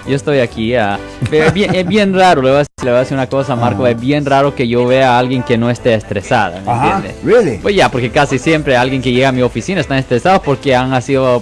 Yo estoy aquí, es bien raro, le voy a decir una cosa, Marco, es bien raro que yo vea a alguien que no esté estresada, ¿me entiendes? Really? Pues ya, porque casi siempre alguien que llega a mi oficina está estresado porque han sido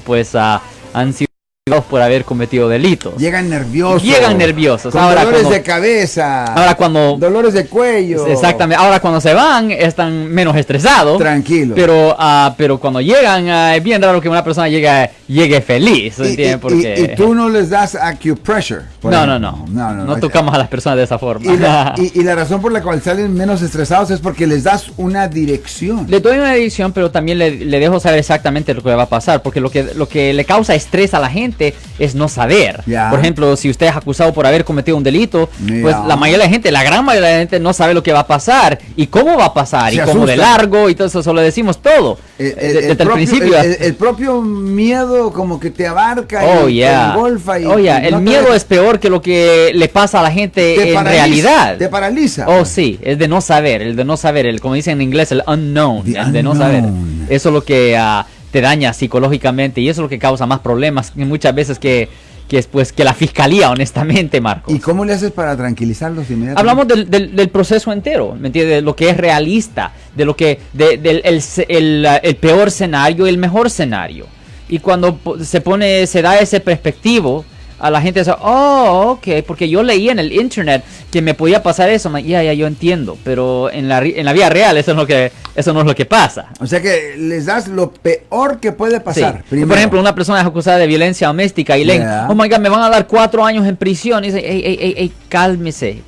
por haber cometido delitos. Llegan nerviosos. Con ahora, dolores de cabeza. Ahora cuando... Dolores de cuello. Exactamente. Ahora cuando se van están menos estresados. Tranquilo. Pero cuando llegan es bien raro que una persona llegue feliz. ¿Entiendes? Y tú no les das acupressure. No tocamos a las personas de esa forma. Y la razón por la cual salen menos estresados es porque les das una dirección. Le doy una dirección, pero también le dejo saber exactamente lo que va a pasar. Porque lo que le causa estrés a la gente es no saber. Por ejemplo, si usted es acusado por haber cometido un delito, pues la mayoría de la gente, la gran mayoría de la gente no sabe lo que va a pasar y cómo va a pasar y cómo de largo y todo eso, lo decimos todo desde el principio. El propio miedo como que te abarca y te engolfa. El miedo es peor que lo que le pasa a la gente en realidad. Te paraliza. Sí, es de no saber, como dicen en inglés, el unknown, de no saber. Eso es lo que te daña psicológicamente y eso es lo que causa más problemas muchas veces que la fiscalía, honestamente, Marcos. ¿Y cómo le haces para tranquilizarlos inmediatamente? Hablamos del proceso entero, ¿me entiendes? De lo que es realista, de lo que el peor escenario y el mejor escenario. Y cuando se da ese perspectivo, a la gente dice, ok, porque yo leí en el internet que me podía pasar eso, yo entiendo, pero en la vida real eso no es lo que pasa. O sea que les das lo peor que puede pasar. Sí. Por ejemplo, una persona es acusada de violencia doméstica y leen, oh my God, me van a dar 4 años en prisión. Y dice, cálmese,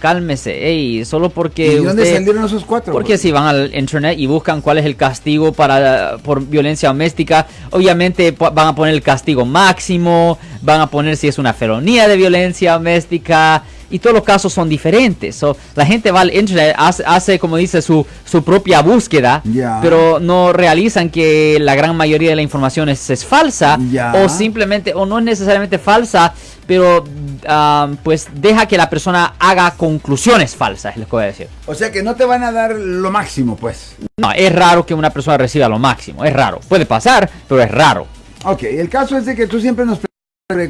solo porque ¿Y dónde salieron esos 4? Porque si van al internet y buscan cuál es el castigo por violencia doméstica, obviamente van a poner el castigo máximo, van a poner si es una felonía de violencia doméstica, y todos los casos son diferentes. La gente va al internet, hace como dice su propia búsqueda, pero no realizan que la gran mayoría de la información es falsa, o simplemente, o no es necesariamente falsa, pero pues deja que la persona haga conclusiones falsas, es lo que voy a decir. O sea que no te van a dar lo máximo, pues. No, es raro que una persona reciba lo máximo, es raro. Puede pasar, pero es raro. Ok, el caso es de que tú siempre nos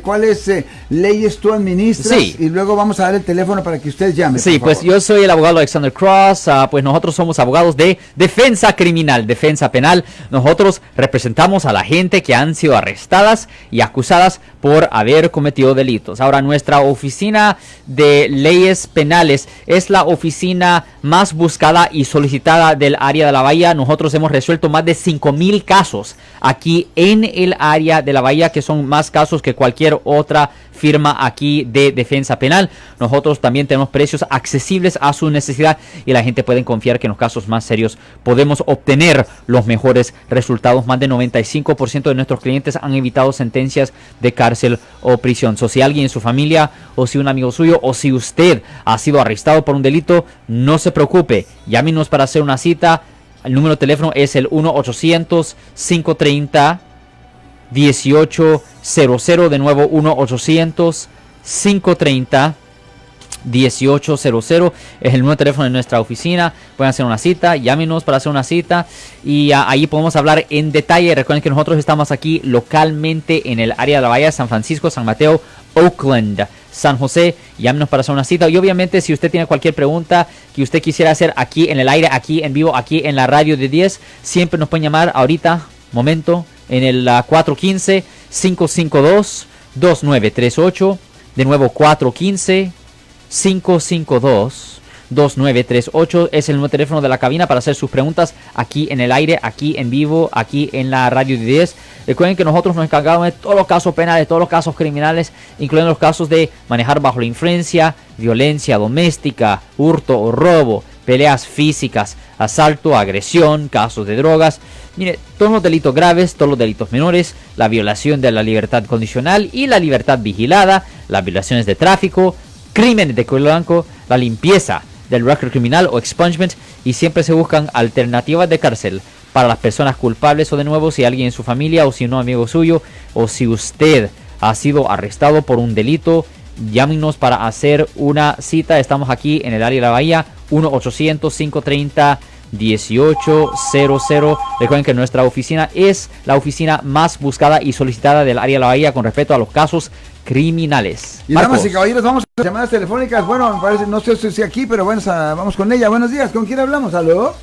cuáles leyes tú administras, y luego vamos a dar el teléfono para que usted llame. Sí, pues yo soy el abogado Alexander Cross, pues nosotros somos abogados de defensa criminal, defensa penal. Nosotros representamos a la gente que han sido arrestadas y acusadas por haber cometido delitos. Ahora, nuestra oficina de leyes penales es la oficina más buscada y solicitada del área de la Bahía. Nosotros hemos resuelto más de 5,000 casos aquí en el área de la Bahía, que son más casos que cualquier otra firma aquí de defensa penal. Nosotros también tenemos precios accesibles a su necesidad y la gente puede confiar que en los casos más serios podemos obtener los mejores resultados. Más del 95% de nuestros clientes han evitado sentencias de cárcel o prisión. Si alguien en su familia o si un amigo suyo o si usted ha sido arrestado por un delito, no se preocupe, llámenos para hacer una cita. El número de teléfono es el 1-800-530-1800, de nuevo 1-800-530-1800 es el número de teléfono de nuestra oficina. Pueden hacer una cita, llámenos para hacer una cita y ahí podemos hablar en detalle. Recuerden que nosotros estamos aquí localmente en el área de la Bahía, San Francisco, San Mateo, Oakland, San José. Llámenos para hacer una cita. Y obviamente si usted tiene cualquier pregunta que usted quisiera hacer aquí en el aire, aquí en vivo, aquí en la radio de 10, siempre nos pueden llamar ahorita, momento, en el 415-552-2938. De nuevo 415-552-2938 es el número de teléfono de la cabina para hacer sus preguntas aquí en el aire, aquí en vivo, aquí en la radio de 10. Recuerden que nosotros nos encargamos de todos los casos penales, todos los casos criminales, incluyendo los casos de manejar bajo la influencia, violencia doméstica, hurto o robo, peleas físicas, asalto, agresión, casos de drogas. Mire, todos los delitos graves, todos los delitos menores, la violación de la libertad condicional y la libertad vigilada, las violaciones de tráfico, crímenes de cuello blanco, la limpieza del récord criminal o expungement, y siempre se buscan alternativas de cárcel para las personas culpables. O de nuevo, si alguien en su familia o si un amigo suyo o si usted ha sido arrestado por un delito, llámenos para hacer una cita. Estamos aquí en el área de la Bahía, 1-800-530-1800. Recuerden que nuestra oficina es la oficina más buscada y solicitada del área de la Bahía con respecto a los casos criminales. Y damas y caballeros, vamos a las llamadas telefónicas. Bueno, me parece, no sé si aquí, pero bueno, vamos con ella. Buenos días, ¿con quién hablamos? ¿Aló?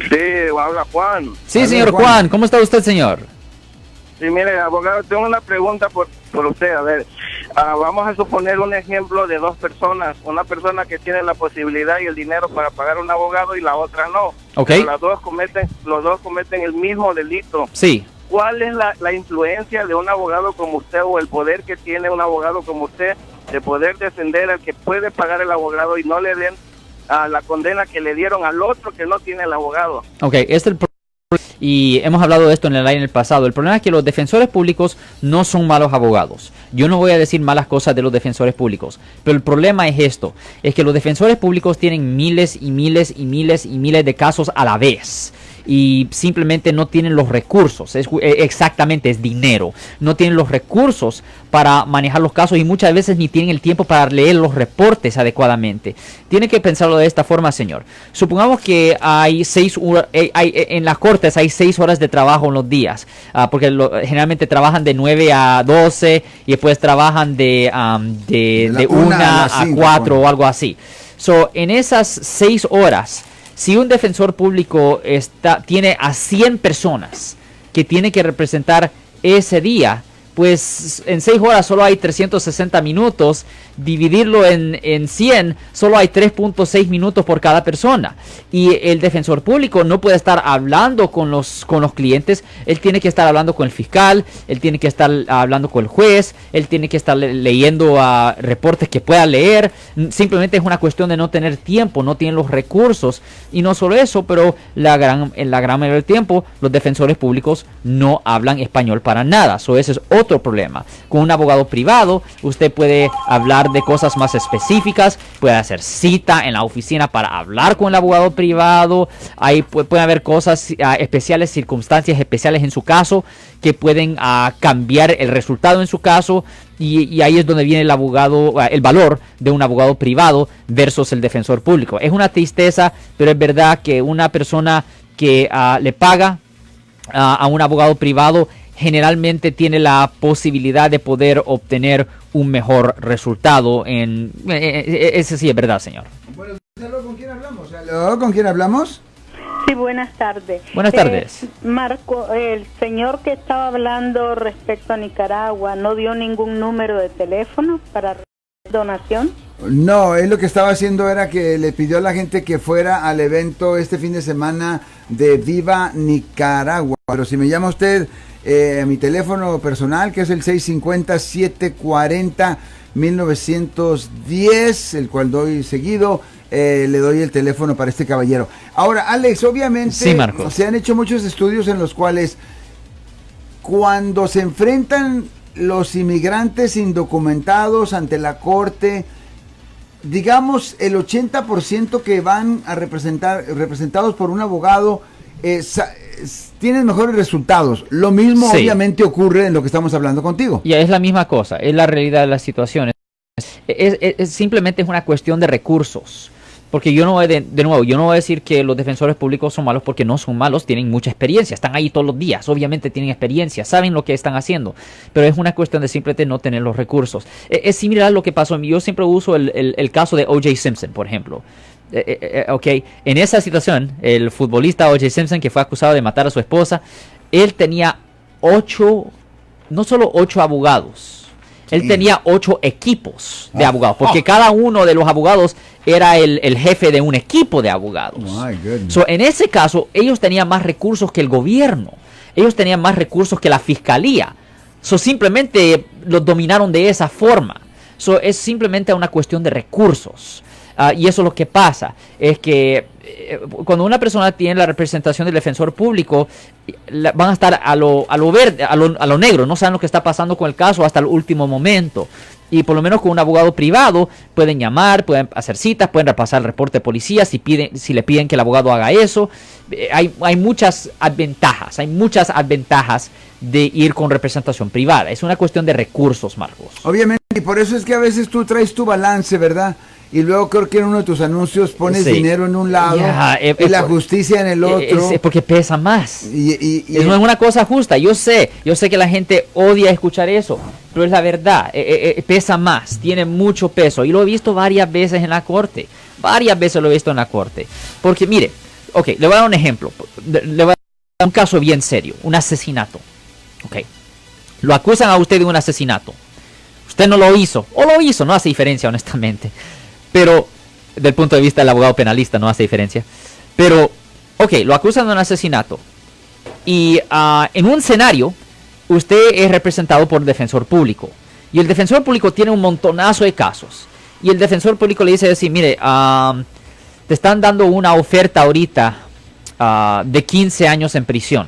Sí, habla Juan. Sí, señor Juan, ¿cómo está usted, señor? Sí, mire, abogado, tengo una pregunta por usted. A ver, vamos a suponer un ejemplo de dos personas. Una persona que tiene la posibilidad y el dinero para pagar un abogado y la otra no. Ok. Pero los dos cometen el mismo delito. Sí. ¿Cuál es la influencia de un abogado como usted o el poder que tiene un abogado como usted de poder defender al que puede pagar el abogado y no le den a la condena que le dieron al otro que no tiene el abogado? Ok, este es el problema. Y hemos hablado de esto en el año pasado. El problema es que los defensores públicos no son malos abogados. Yo no voy a decir malas cosas de los defensores públicos, pero el problema es esto, es que los defensores públicos tienen miles y miles y miles y miles de casos a la vez. Y simplemente no tienen los recursos, exactamente, es dinero. No tienen los recursos para manejar los casos y muchas veces ni tienen el tiempo para leer los reportes adecuadamente. Tiene que pensarlo de esta forma, señor. Supongamos que hay 6 horas, en las cortes hay 6 horas de trabajo en los días, porque generalmente trabajan de 9 a 12 y después trabajan de 1 a 4 o algo así. So, en esas 6 horas, si un defensor público tiene a 100 personas que tiene que representar ese día, pues en 6 horas solo hay 360 minutos. Dividirlo en 100, solo hay 3.6 minutos por cada persona. Y el defensor público no puede estar hablando con los clientes. Él tiene que estar hablando con el fiscal, él tiene que estar hablando con el juez, él tiene que estar leyendo reportes que pueda leer. Simplemente es una cuestión de no tener tiempo, no tienen los recursos. Y no solo eso, pero en la gran mayoría del tiempo los defensores públicos no hablan español para nada. Ese es otro problema. Con un abogado privado, usted puede hablar de cosas más específicas, puede hacer cita en la oficina para hablar con el abogado privado. Ahí puede haber cosas especiales, circunstancias especiales en su caso que pueden cambiar el resultado en su caso, y ahí es donde viene el valor de un abogado privado versus el defensor público. Es una tristeza, pero es verdad que una persona que le paga a un abogado privado generalmente tiene la posibilidad de poder obtener un mejor resultado. Ese sí es verdad, señor. Bueno, ¿con quién hablamos? ¿Aló? ¿Con quién hablamos? Sí, buenas tardes. Buenas tardes. Marco, el señor que estaba hablando respecto a Nicaragua, ¿no dio ningún número de teléfono para donación? No, él lo que estaba haciendo era que le pidió a la gente que fuera al evento este fin de semana de Viva Nicaragua. Pero si me llama usted a mi teléfono personal, que es el 650-740-1910, el cual doy seguido, le doy el teléfono para este caballero. Ahora, Alex, obviamente sí, Marcos, se han hecho muchos estudios en los cuales cuando se enfrentan los inmigrantes indocumentados ante la corte, digamos el 80% que van a representados por un abogado, tienen mejores resultados. Lo mismo sí, obviamente ocurre en lo que estamos hablando contigo. Ya es la misma cosa, es la realidad de las situaciones. Simplemente es una cuestión de recursos. Porque yo no voy de nuevo, yo no voy a decir que los defensores públicos son malos, porque no son malos, tienen mucha experiencia, están ahí todos los días, obviamente tienen experiencia, saben lo que están haciendo, pero es una cuestión de simplemente no tener los recursos. Es similar a lo que pasó, yo siempre uso el caso de O.J. Simpson, por ejemplo. Okay. En esa situación, el futbolista O.J. Simpson, que fue acusado de matar a su esposa, él tenía no solo 8 abogados, él tenía 8 equipos de abogados, porque cada uno de los abogados era el jefe de un equipo de abogados. En ese caso, ellos tenían más recursos que el gobierno, ellos tenían más recursos que la fiscalía. Simplemente los dominaron de esa forma. Es simplemente una cuestión de recursos. Y eso es lo que pasa, es que cuando una persona tiene la representación del defensor público, van a estar a lo verde, a lo negro, no saben lo que está pasando con el caso hasta el último momento. Y por lo menos con un abogado privado pueden llamar, pueden hacer citas, pueden repasar el reporte de policía si le piden que el abogado haga eso. Hay muchas ventajas de ir con representación privada. Es una cuestión de recursos, Marcos. Obviamente, y por eso es que a veces tú traes tu balance, ¿verdad? y luego creo que en uno de tus anuncios pones Sí. dinero en un lado Ya, y la justicia en el otro. Es porque pesa más. Y No es una cosa justa. Yo sé que la gente odia escuchar eso, pero es la verdad. Pesa más, tiene mucho peso. Y lo he visto varias veces en la corte. Varias veces lo he visto en la corte. Porque mire, ok, le voy a dar un ejemplo. Le voy a dar un caso bien serio, un asesinato. Ok, lo acusan a usted de un asesinato. Usted no lo hizo, o lo hizo, no hace diferencia honestamente. Pero, del punto de vista del abogado penalista, no hace diferencia. Pero, ok, lo acusan de un asesinato. Y en un escenario, usted es representado por el defensor público. Y el defensor público tiene un montonazo de casos. Y el defensor público le dice así, mire, te están dando una oferta ahorita de 15 años en prisión.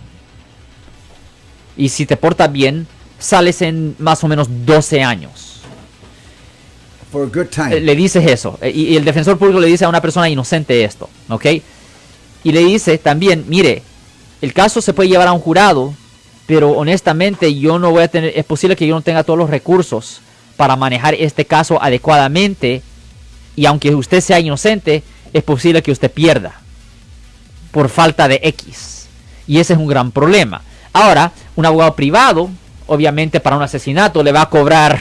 Y si te portas bien, sales en más o menos 12 años. for a good time. Le dices eso. Y el defensor público le dice a una persona inocente esto, ¿ok? Y le dice también, mire, el caso se puede llevar a un jurado, pero honestamente yo no voy a tener, es posible que yo no tenga todos los recursos para manejar este caso adecuadamente, y aunque usted sea inocente, es posible que usted pierda por falta de X. Y ese es un gran problema. Ahora, un abogado privado, obviamente para un asesinato le va a cobrar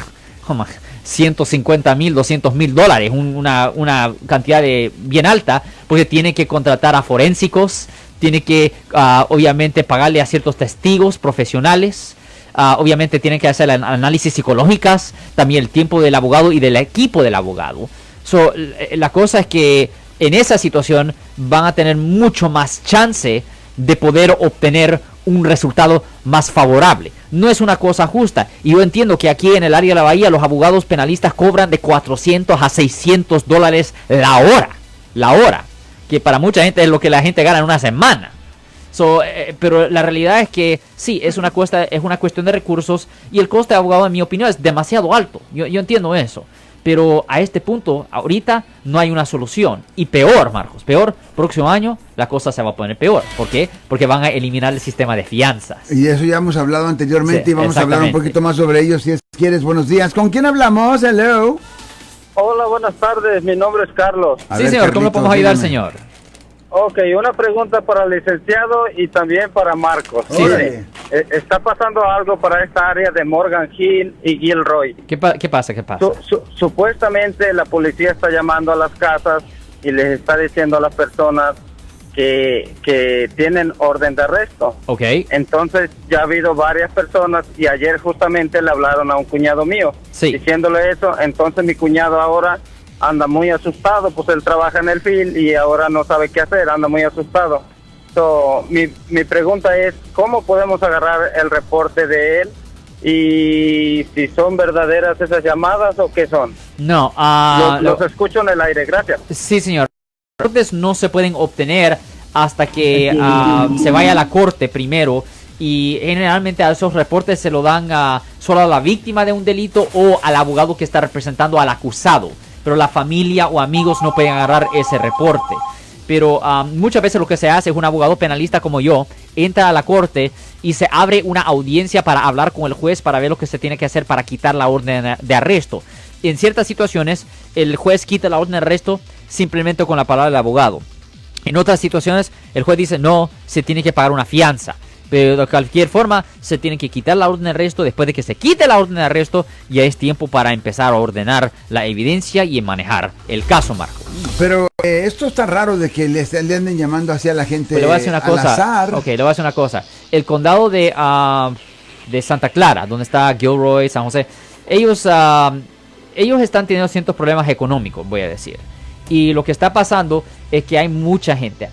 150,000, 200,000 dólares, una cantidad bien alta, porque tiene que contratar a forensicos, tiene que obviamente pagarle a ciertos testigos profesionales, obviamente tiene que hacer análisis psicológicas, también el tiempo del abogado y del equipo del abogado. La cosa es que en esa situación van a tener mucho más chance de poder obtener un resultado más favorable. No es una cosa justa. Y yo entiendo que aquí en el área de la Bahía los abogados penalistas cobran de 400 a 600 dólares la hora. La hora. Que para mucha gente es lo que la gente gana en una semana. Pero la realidad es que sí, es una cuestión de recursos. Y el coste de abogado, en mi opinión, es demasiado alto. Yo entiendo eso. Pero a este punto, ahorita, no hay una solución. Y peor, Marcos, peor, próximo año la cosa se va a poner peor. ¿Por qué? Porque van a eliminar el sistema de fianzas. Y eso ya hemos hablado anteriormente, Sí, y vamos a hablar un exactamente. poquito más sobre ello si quieres. Buenos días. ¿Con quién hablamos? Hello. Hola, buenas tardes. Mi nombre es Carlos. A Sí, ver, señor, ¿cómo le Carlitos, podemos ayudar, dígame. señor? Ok, una pregunta para el licenciado y también para Marcos. Sí. Mire, está pasando algo para esta área de Morgan Hill y Gilroy. ¿Qué pasa? Supuestamente la policía está llamando a las casas y les está diciendo a las personas que tienen orden de arresto. Ok. Entonces ya ha habido varias personas y ayer justamente le hablaron a un cuñado mío Sí. diciéndole eso. Entonces mi cuñado ahora anda muy asustado, pues él trabaja en el field y ahora no sabe qué hacer, anda muy asustado. Mi pregunta es, ¿cómo podemos agarrar el reporte de él? Y si son verdaderas esas llamadas o qué son. No, Los escucho en el aire, gracias. sí, señor. Los reportes no se pueden obtener hasta que se vaya a la corte primero. Y generalmente a esos reportes se lo dan solo a la víctima de un delito o al abogado que está representando al acusado. Pero la familia o amigos no pueden agarrar ese reporte. Pero muchas veces lo que se hace es un abogado penalista como yo entra a la corte y se abre una audiencia para hablar con el juez para ver lo que se tiene que hacer para quitar la orden de arresto. En ciertas situaciones el juez quita la orden de arresto simplemente con la palabra del abogado. En otras situaciones el juez dice no, se tiene que pagar una fianza. Pero de cualquier forma se tiene que quitar la orden de arresto. Después de que se quite la orden de arresto ya es tiempo para empezar a ordenar la evidencia y manejar el caso, Marco. Pero esto está raro de que le anden llamando así a la gente Pues le voy a decir una al cosa. azar. Ok, le voy a decir una cosa. El condado de Santa Clara, donde está Gilroy, San José, ellos están teniendo ciertos problemas económicos, voy a decir. Y lo que está pasando es que hay mucha gente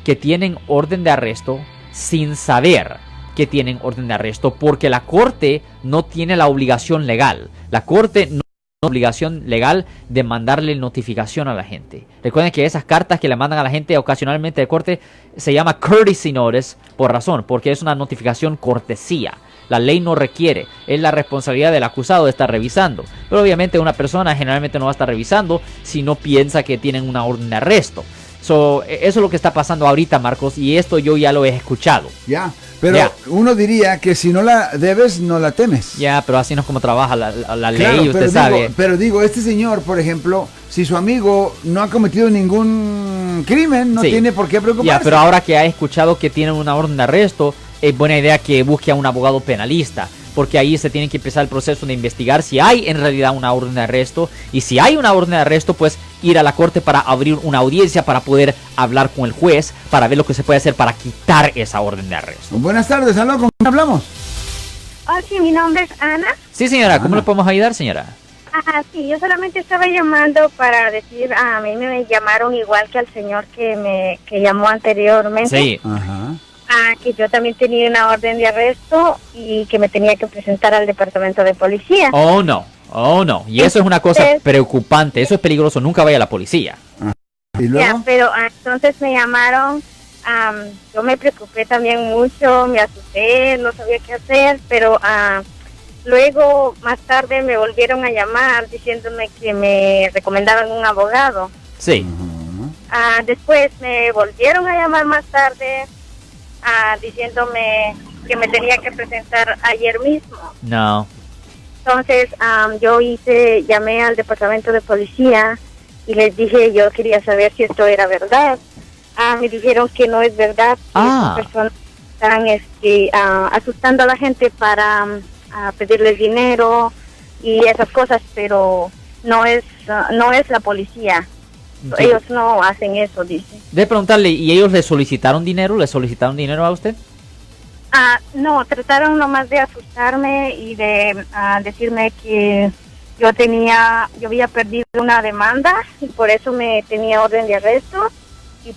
que tienen orden de arresto sin saber que tienen orden de arresto, porque la corte no tiene la obligación legal. La corte no tiene la obligación legal de mandarle notificación a la gente. Recuerden que esas cartas que le mandan a la gente ocasionalmente de corte se llama courtesy notice porque es una notificación cortesía. La ley no requiere, es la responsabilidad del acusado de estar revisando. Pero obviamente una persona generalmente no va a estar revisando si no piensa que tienen una orden de arresto. Eso es lo que está pasando ahorita, Marcos, y esto yo ya lo he escuchado. Ya, pero Ya. uno diría que si no la debes, no la temes. Ya, pero así no es como trabaja la ley, Claro, usted pero sabe. pero digo, este señor, por ejemplo, si su amigo no ha cometido ningún crimen, no Sí. tiene por qué preocuparse. Ya, pero ahora que ha escuchado que tienen una orden de arresto, es buena idea que busque a un abogado penalista, porque ahí se tiene que empezar el proceso de investigar si hay en realidad una orden de arresto, y si hay una orden de arresto, pues ir a la corte para abrir una audiencia, para poder hablar con el juez, para ver lo que se puede hacer para quitar esa orden de arresto. Buenas tardes, ¿aló? ¿Con quién hablamos? Oh, sí, mi nombre es Ana. Sí, señora, ¿cómo Ana. le podemos ayudar, señora? Sí, yo solamente estaba llamando para decir, a mí me llamaron igual que al señor que llamó anteriormente. Sí. Ajá. Que yo también tenía una orden de arresto y que me tenía que presentar al departamento de policía. Oh, no. Y eso es una cosa Entonces- preocupante, eso es peligroso, nunca vaya a la policía. ¿Y luego? Ya, pero entonces me llamaron, yo me preocupé también mucho, me asusté, no sabía qué hacer, pero luego más tarde me volvieron a llamar diciéndome que me recomendaban un abogado. Sí. Después me volvieron a llamar más tarde diciéndome que me tenía que presentar ayer mismo. No. Entonces llamé al departamento de policía y les dije, yo quería saber si esto era verdad. Me dijeron que no es verdad, que esas personas están asustando a la gente para pedirles dinero y esas cosas, pero no es la policía. Sí. Ellos no hacen eso, dice. De preguntarle, ¿y ellos le solicitaron dinero? ¿Le solicitaron dinero a usted? No, trataron nomás de asustarme y de decirme que yo había perdido una demanda y por eso me tenía orden de arresto y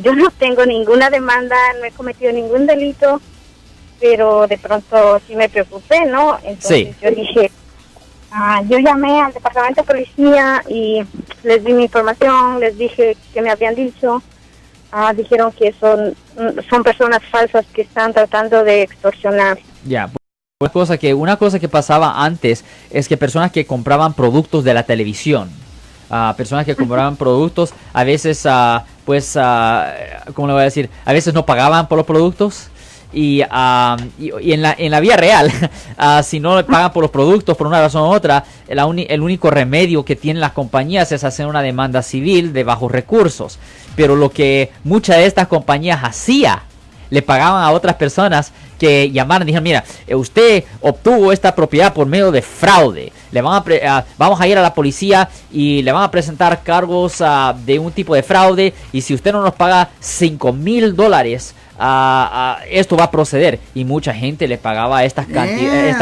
yo no tengo ninguna demanda, no he cometido ningún delito, pero de pronto sí me preocupé, ¿no? Entonces yo dije, yo llamé al departamento de policía y les di mi información, les dije que me habían dicho. Dijeron que son personas falsas que están tratando de extorsionar. Ya, una cosa que pasaba antes es que personas que compraban productos de la televisión, personas que compraban productos, a veces, ¿cómo le voy a decir? A veces no pagaban por los productos. Y en la vía real, si no le pagan por los productos por una razón u otra, el único remedio que tienen las compañías es hacer una demanda civil de bajos recursos. Pero lo que muchas de estas compañías hacía, le pagaban a otras personas que llamaran y dijeron, mira, usted obtuvo esta propiedad por medio de fraude. Vamos a ir a la policía y le van a presentar cargos de un tipo de fraude, y si usted no nos paga $5,000, esto va a proceder. Y mucha gente le pagaba a estas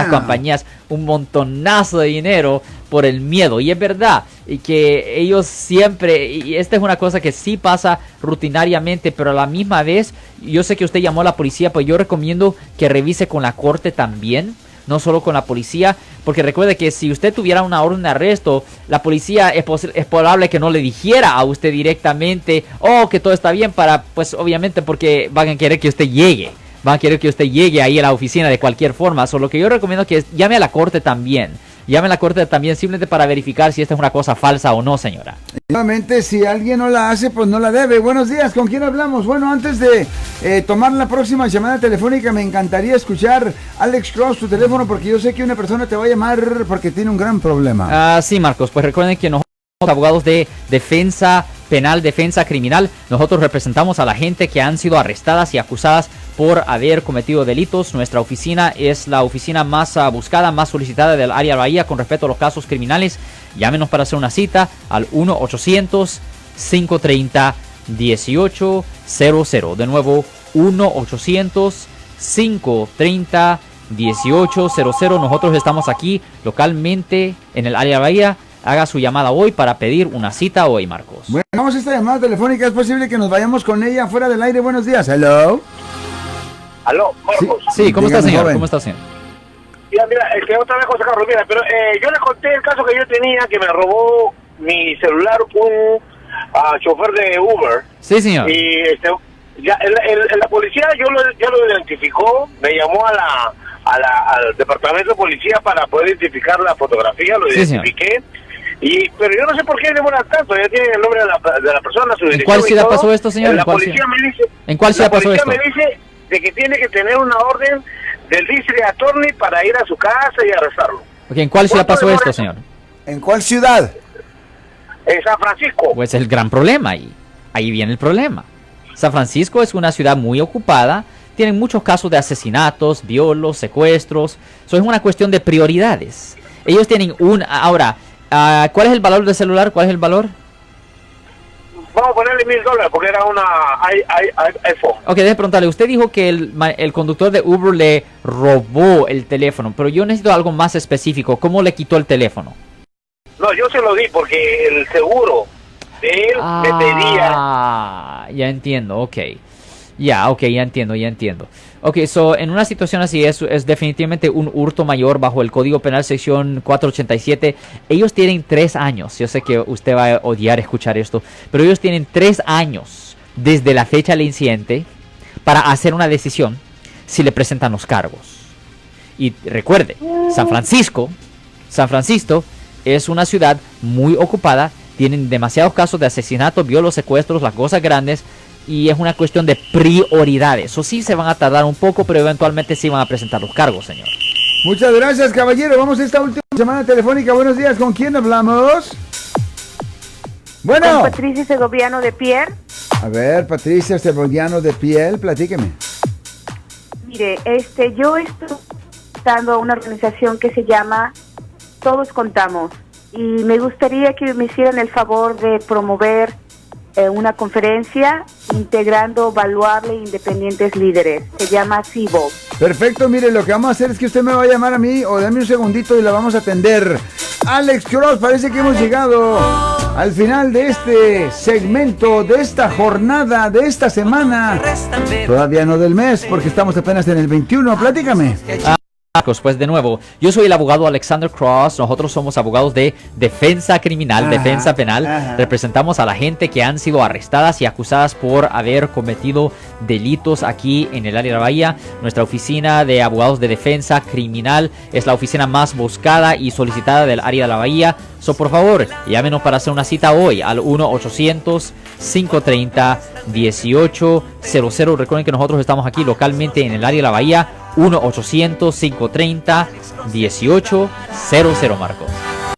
compañías un montonazo de dinero por el miedo. Y es verdad, y que ellos siempre, y esta es una cosa que sí pasa rutinariamente, pero a la misma vez, yo sé que usted llamó a la policía, pues yo recomiendo que revise con la corte también, no solo con la policía, porque recuerde que si usted tuviera una orden de arresto, la policía es probable que no le dijera a usted directamente, que todo está bien, pues obviamente porque van a querer que usted llegue. Van a querer que usted llegue ahí a la oficina de cualquier forma. Solo que yo recomiendo que llame a la corte también. Llame a la corte también simplemente para verificar si esta es una cosa falsa o no, señora. Nuevamente, si alguien no la hace, pues no la debe. Buenos días, ¿con quién hablamos? Bueno, antes de tomar la próxima llamada telefónica, me encantaría escuchar Alex Cross, tu teléfono, porque yo sé que una persona te va a llamar porque tiene un gran problema. Sí, Marcos, pues recuerden que nosotros somos abogados de defensa penal, defensa criminal. Nosotros representamos a la gente que han sido arrestadas y acusadas por haber cometido delitos. Nuestra oficina es la oficina más buscada, más solicitada del área de Bahía con respecto a los casos criminales. Llámenos para hacer una cita al 1-800-530-1800. De nuevo, 1-800-530-1800. Nosotros estamos aquí localmente en el área de Bahía. Haga su llamada hoy para pedir una cita hoy, Marcos. Bueno, vamos a esta llamada telefónica. Es posible que nos vayamos con ella fuera del aire. Buenos días. Hello. Aló, Marcos. Sí, ¿cómo está, Dígame, señor? joven. ¿Cómo está, señor? Mira, otra vez José Carlos, mira, pero yo le conté el caso que yo tenía, que me robó mi celular un chofer de Uber. Sí, señor. Y la policía ya lo identificó, me llamó al departamento de policía para poder identificar la fotografía, lo Sí, identifiqué. Pero yo no sé por qué demora tanto. Ya tienen el nombre de la persona, su dirección. ¿En cuál ciudad y todo. pasó esto, señor? La policía me dice... ¿En cuál ciudad pasó esto? La policía me dice de que tiene que tener una orden del district attorney para ir a su casa y arrestarlo. Okay, ¿en cuál ciudad pasó esto, señor? ¿En cuál ciudad? En San Francisco. Pues es el gran problema ahí viene el problema. San Francisco es una ciudad muy ocupada, tienen muchos casos de asesinatos, violos, secuestros. Eso es una cuestión de prioridades. Ellos tienen ahora, ¿cuál es el valor del celular? ¿Cuál es el valor? Vamos a ponerle $1,000 porque era una iPhone. Ok, déjeme preguntarle, usted dijo que el conductor de Uber le robó el teléfono, pero yo necesito algo más específico. ¿Cómo le quitó el teléfono? No, yo se lo di porque el seguro de él me pedía. Ya entiendo, ok. Ya entiendo. Ok, en una situación así es definitivamente un hurto mayor bajo el Código Penal sección 487. Ellos tienen 3 años. Yo sé que usted va a odiar escuchar esto, pero ellos tienen 3 años desde la fecha del incidente para hacer una decisión si le presentan los cargos. Y recuerde, San Francisco es una ciudad muy ocupada. Tienen demasiados casos de asesinatos, violos, secuestros, las cosas grandes. Y es una cuestión de prioridades. O sí se van a tardar un poco, pero eventualmente sí van a presentar los cargos, señor. Muchas gracias, caballero. Vamos a esta última semana telefónica. Buenos días. ¿Con quién hablamos? Bueno. Con Patricia Segoviano de Pierre. A ver, Patricia Segoviano de Piel, platíqueme. Mire, yo estoy dando a una organización que se llama Todos Contamos. Y me gustaría que me hicieran el favor de promover una conferencia integrando valuables e independientes líderes. Se llama CIVO. Perfecto, mire, lo que vamos a hacer es que usted me va a llamar a mí o dame un segundito y la vamos a atender. Alex Cross, parece que hemos llegado al final de este segmento, de esta jornada, de esta semana. Todavía no del mes, porque estamos apenas en el 21. Platícame. Pues de nuevo, yo soy el abogado Alexander Cross. Nosotros somos abogados de defensa criminal, defensa penal. Representamos a la gente que han sido arrestadas y acusadas por haber cometido delitos aquí en el área de la Bahía. Nuestra oficina de abogados de defensa criminal es la oficina más buscada y solicitada del área de la Bahía. Por favor, llámenos para hacer una cita hoy al 1-800-530-1800. Recuerden que nosotros estamos aquí localmente en el área de la Bahía. 1-800-530-1800, Marcos.